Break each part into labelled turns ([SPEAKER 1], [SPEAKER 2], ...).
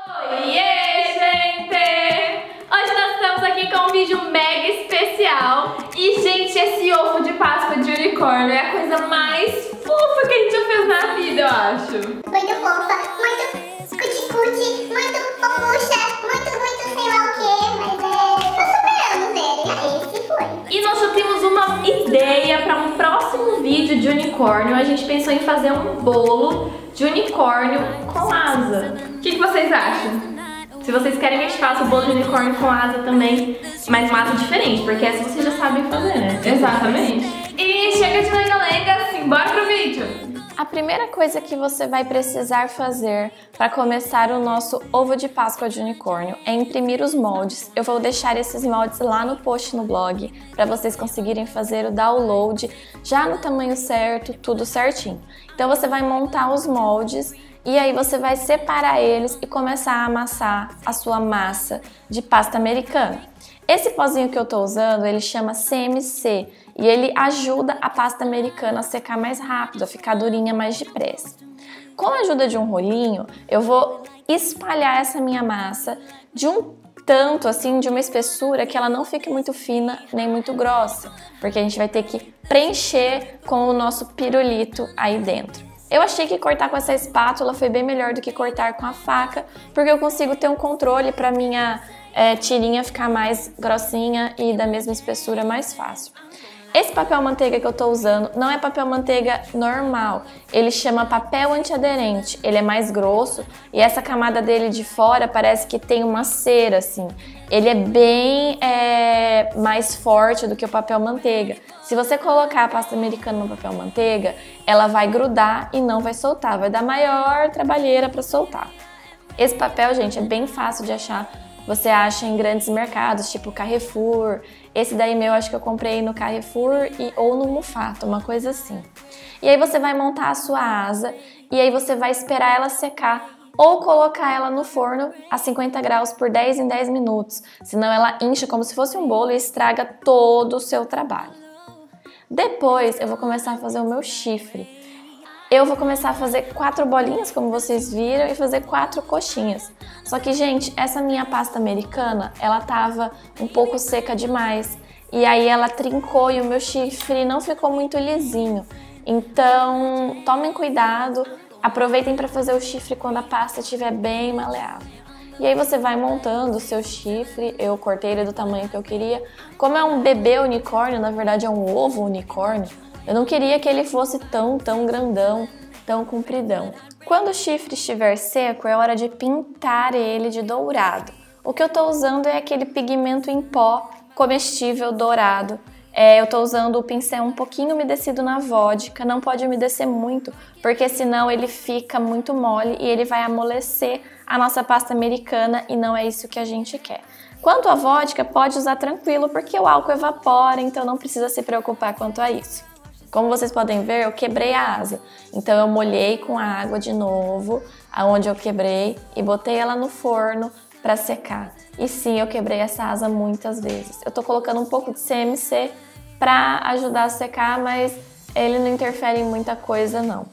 [SPEAKER 1] Oiê, gente! Hoje nós estamos aqui com um vídeo mega especial. E, gente, esse ovo de Páscoa de unicórnio é a coisa mais fofa que a gente já fez na vida, eu acho.
[SPEAKER 2] Muito fofa, muito cuti-cuti, muito fofucha, muito sei lá o que, mas tô superando ele. Esse foi.
[SPEAKER 1] E nós já temos uma ideia para um próximo vídeo de unicórnio. A gente pensou em fazer um bolo de unicórnio com asa. O que vocês acham? Se vocês querem que a gente faça o bolo de unicórnio com asa também, mas uma asa diferente, porque essa vocês já sabem fazer, né? Exatamente. E chega de lenga-lenga, simbora pro vídeo!
[SPEAKER 3] A primeira coisa que você vai precisar fazer para começar o nosso ovo de Páscoa de unicórnio é imprimir os moldes. Eu vou deixar esses moldes lá no post no blog para vocês conseguirem fazer o download já no tamanho certo, tudo certinho. Então você vai montar os moldes e aí você vai separar eles e começar a amassar a sua massa de pasta americana. Esse pozinho que eu tô usando, ele chama CMC e ele ajuda a pasta americana a secar mais rápido, a ficar durinha mais depressa. Com a ajuda de um rolinho, eu vou espalhar essa minha massa de um tanto assim, de uma espessura que ela não fique muito fina nem muito grossa, porque a gente vai ter que preencher com o nosso pirulito aí dentro. Eu achei que cortar com essa espátula foi bem melhor do que cortar com a faca, porque eu consigo ter um controle para minha tirinha ficar mais grossinha e da mesma espessura mais fácil. Esse papel manteiga que eu tô usando não é papel manteiga normal, ele chama papel antiaderente, ele é mais grosso e essa camada dele de fora parece que tem uma cera assim, ele é bem mais forte do que o papel manteiga. Se você colocar a pasta americana no papel manteiga, ela vai grudar e não vai soltar, vai dar maior trabalheira para soltar. Esse papel, gente, é bem fácil de achar. Você acha em grandes mercados, tipo Carrefour. Esse daí meu, acho que eu comprei no Carrefour ou no Mufato, uma coisa assim. E aí você vai montar a sua asa e aí você vai esperar ela secar ou colocar ela no forno a 50 graus por 10 em 10 minutos. Senão ela incha como se fosse um bolo e estraga todo o seu trabalho. Depois eu vou começar a fazer o meu chifre. Eu vou começar a fazer 4 bolinhas, como vocês viram, e fazer 4 coxinhas. Só que, gente, essa minha pasta americana, ela tava um pouco seca demais. E aí ela trincou e o meu chifre não ficou muito lisinho. Então, tomem cuidado, aproveitem para fazer o chifre quando a pasta estiver bem maleável. E aí você vai montando o seu chifre, eu cortei ele do tamanho que eu queria. Como é um bebê unicórnio, na verdade é um ovo unicórnio, eu não queria que ele fosse tão grandão, tão compridão. Quando o chifre estiver seco, é hora de pintar ele de dourado. O que eu tô usando é aquele pigmento em pó comestível dourado. Eu tô usando o pincel um pouquinho umedecido na vodka, não pode umedecer muito, porque senão ele fica muito mole e ele vai amolecer a nossa pasta americana e não é isso que a gente quer. Quanto à vodka, pode usar tranquilo, porque o álcool evapora, então não precisa se preocupar quanto a isso. Como vocês podem ver, eu quebrei a asa, então eu molhei com a água de novo, aonde eu quebrei, e botei ela no forno para secar. E sim, eu quebrei essa asa muitas vezes. Eu tô colocando um pouco de CMC para ajudar a secar, mas ele não interfere em muita coisa não.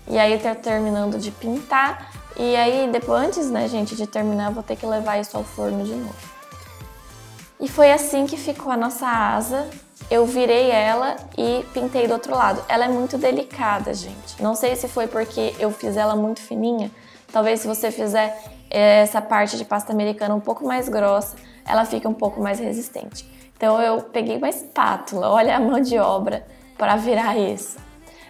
[SPEAKER 3] E aí eu tô terminando de pintar, e aí depois, antes, né, gente, de terminar, eu vou ter que levar isso ao forno de novo. E foi assim que ficou a nossa asa. Eu virei ela e pintei do outro lado. Ela é muito delicada, gente. Não sei se foi porque eu fiz ela muito fininha. Talvez se você fizer essa parte de pasta americana um pouco mais grossa, ela fica um pouco mais resistente. Então eu peguei uma espátula, olha a mão de obra para virar isso.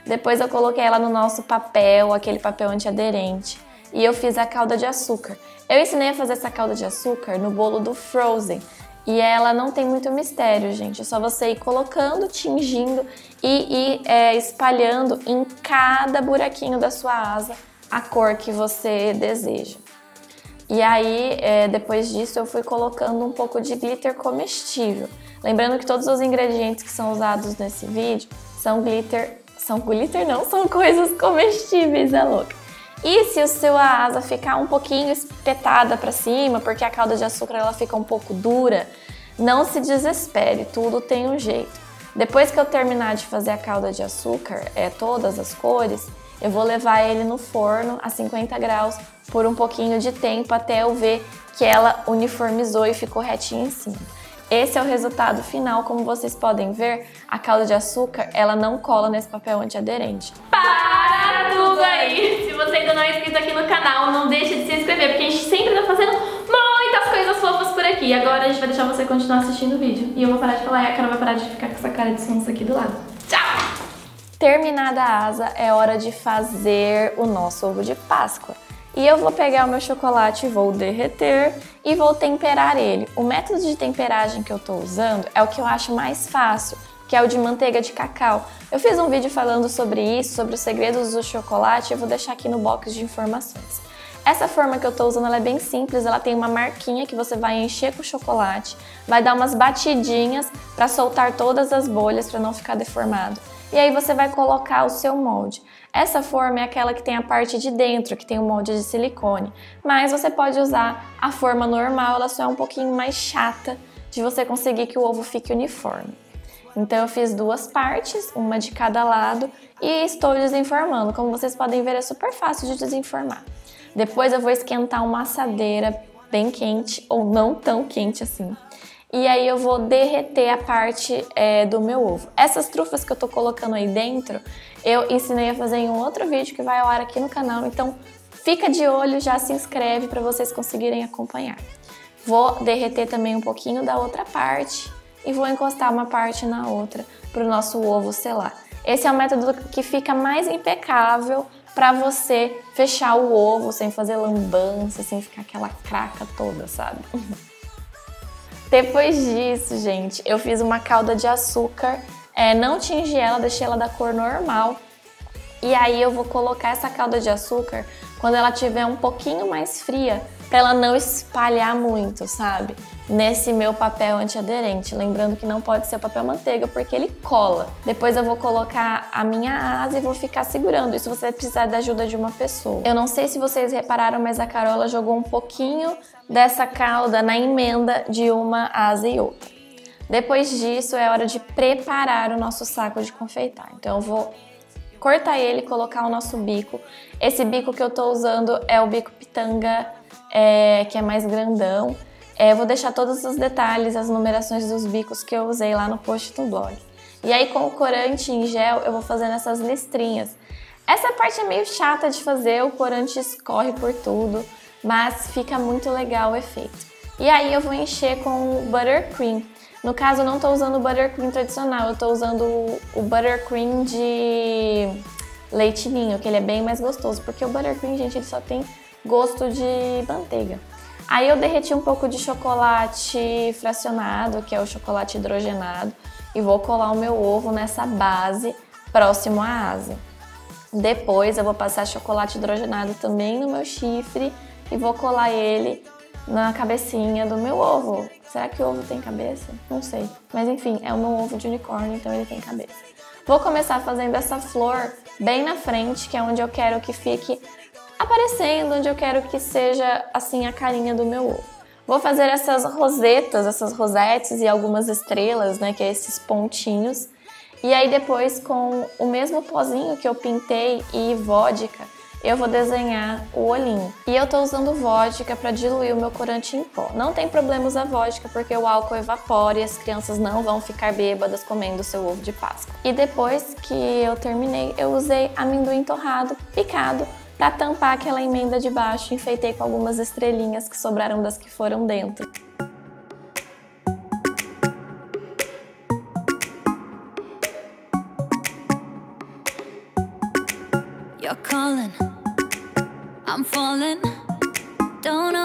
[SPEAKER 3] Depois eu coloquei ela no nosso papel, aquele papel antiaderente. E eu fiz a calda de açúcar. Eu ensinei a fazer essa calda de açúcar no bolo do Frozen. E ela não tem muito mistério, gente. É só você ir colocando, tingindo e espalhando em cada buraquinho da sua asa a cor que você deseja. E aí, depois disso, eu fui colocando um pouco de glitter comestível. Lembrando que todos os ingredientes que são usados nesse vídeo são são coisas comestíveis, é louca. E se a sua asa ficar um pouquinho espetada para cima, porque a calda de açúcar ela fica um pouco dura, não se desespere, tudo tem um jeito. Depois que eu terminar de fazer a calda de açúcar, todas as cores, Eu vou levar ele no forno a 50 graus por um pouquinho de tempo até eu ver que ela uniformizou e ficou retinha em cima. Esse é o resultado final. Como vocês podem ver, a calda de açúcar, ela não cola nesse papel antiaderente.
[SPEAKER 1] Para tudo aí! Se você ainda não é inscrito aqui no canal, não deixe de se inscrever, porque a gente sempre tá fazendo muitas coisas fofas por aqui. E agora a gente vai deixar você continuar assistindo o vídeo. E eu vou parar de falar e a Carol vai parar de ficar com essa cara de sonsa aqui do lado. Tchau!
[SPEAKER 3] Terminada a asa, é hora de fazer o nosso ovo de Páscoa. E eu vou pegar o meu chocolate, vou derreter e vou temperar ele. O método de temperagem que eu tô usando é o que eu acho mais fácil, que é o de manteiga de cacau. Eu fiz um vídeo falando sobre isso, sobre os segredos do chocolate, eu vou deixar aqui no box de informações. Essa forma que eu tô usando, ela é bem simples, ela tem uma marquinha que você vai encher com chocolate, vai dar umas batidinhas para soltar todas as bolhas para não ficar deformado. E aí você vai colocar o seu molde. Essa forma é aquela que tem a parte de dentro, que tem o molde de silicone. Mas você pode usar a forma normal, ela só é um pouquinho mais chata de você conseguir que o ovo fique uniforme. Então eu fiz duas partes, uma de cada lado, e estou desenformando. Como vocês podem ver, é super fácil de desenformar. Depois eu vou esquentar uma assadeira bem quente, ou não tão quente assim. E aí eu vou derreter a parte do meu ovo. Essas trufas que eu tô colocando aí dentro, eu ensinei a fazer em um outro vídeo que vai ao ar aqui no canal. Então fica de olho, já se inscreve para vocês conseguirem acompanhar. Vou derreter também um pouquinho da outra parte e vou encostar uma parte na outra para o nosso ovo selar. Esse é o método que fica mais impecável para você fechar o ovo sem fazer lambança, sem ficar aquela craca toda, sabe? Depois disso, gente, eu fiz uma calda de açúcar, não tingi ela, deixei ela da cor normal. E aí eu vou colocar essa calda de açúcar quando ela estiver um pouquinho mais fria, para ela não espalhar muito, sabe? Nesse meu papel antiaderente. Lembrando que não pode ser papel manteiga, porque ele cola. Depois eu vou colocar a minha asa e vou ficar segurando. Isso você vai precisar da ajuda de uma pessoa. Eu não sei se vocês repararam, mas a Carola jogou um pouquinho dessa calda na emenda de uma asa e outra. Depois disso, é hora de preparar o nosso saco de confeitar. Então eu vou cortar ele e colocar o nosso bico. Esse bico que eu tô usando é o bico pitanga, que é mais grandão. Vou deixar todos os detalhes, as numerações dos bicos que eu usei lá no post do blog. E aí com o corante em gel eu vou fazendo essas listrinhas. Essa parte é meio chata de fazer, o corante escorre por tudo, mas fica muito legal o efeito. E aí eu vou encher com o buttercream. No caso eu não tô usando o buttercream tradicional, eu tô usando o buttercream de leite ninho, que ele é bem mais gostoso, porque o buttercream, gente, ele só tem gosto de manteiga. Aí eu derreti um pouco de chocolate fracionado, que é o chocolate hidrogenado, e vou colar o meu ovo nessa base próximo à asa. Depois eu vou passar chocolate hidrogenado também no meu chifre e vou colar ele na cabecinha do meu ovo. Será que o ovo tem cabeça? Não sei. Mas enfim, é o meu ovo de unicórnio, então ele tem cabeça. Vou começar fazendo essa flor bem na frente, que é onde eu quero que fique aparecendo, onde eu quero que seja assim a carinha do meu ovo. Vou fazer essas rosetas, essas rosetes e algumas estrelas, né, que é esses pontinhos. E aí depois com o mesmo pozinho que eu pintei e vodka, eu vou desenhar o olhinho. E eu tô usando vodka para diluir o meu corante em pó. Não tem problema usar vodka porque o álcool evapora e as crianças não vão ficar bêbadas comendo o seu ovo de Páscoa. E depois que eu terminei, eu usei amendoim torrado, picado, para tampar aquela emenda de baixo, enfeitei com algumas estrelinhas que sobraram das que foram dentro.
[SPEAKER 4] You're calling, I'm falling, don't know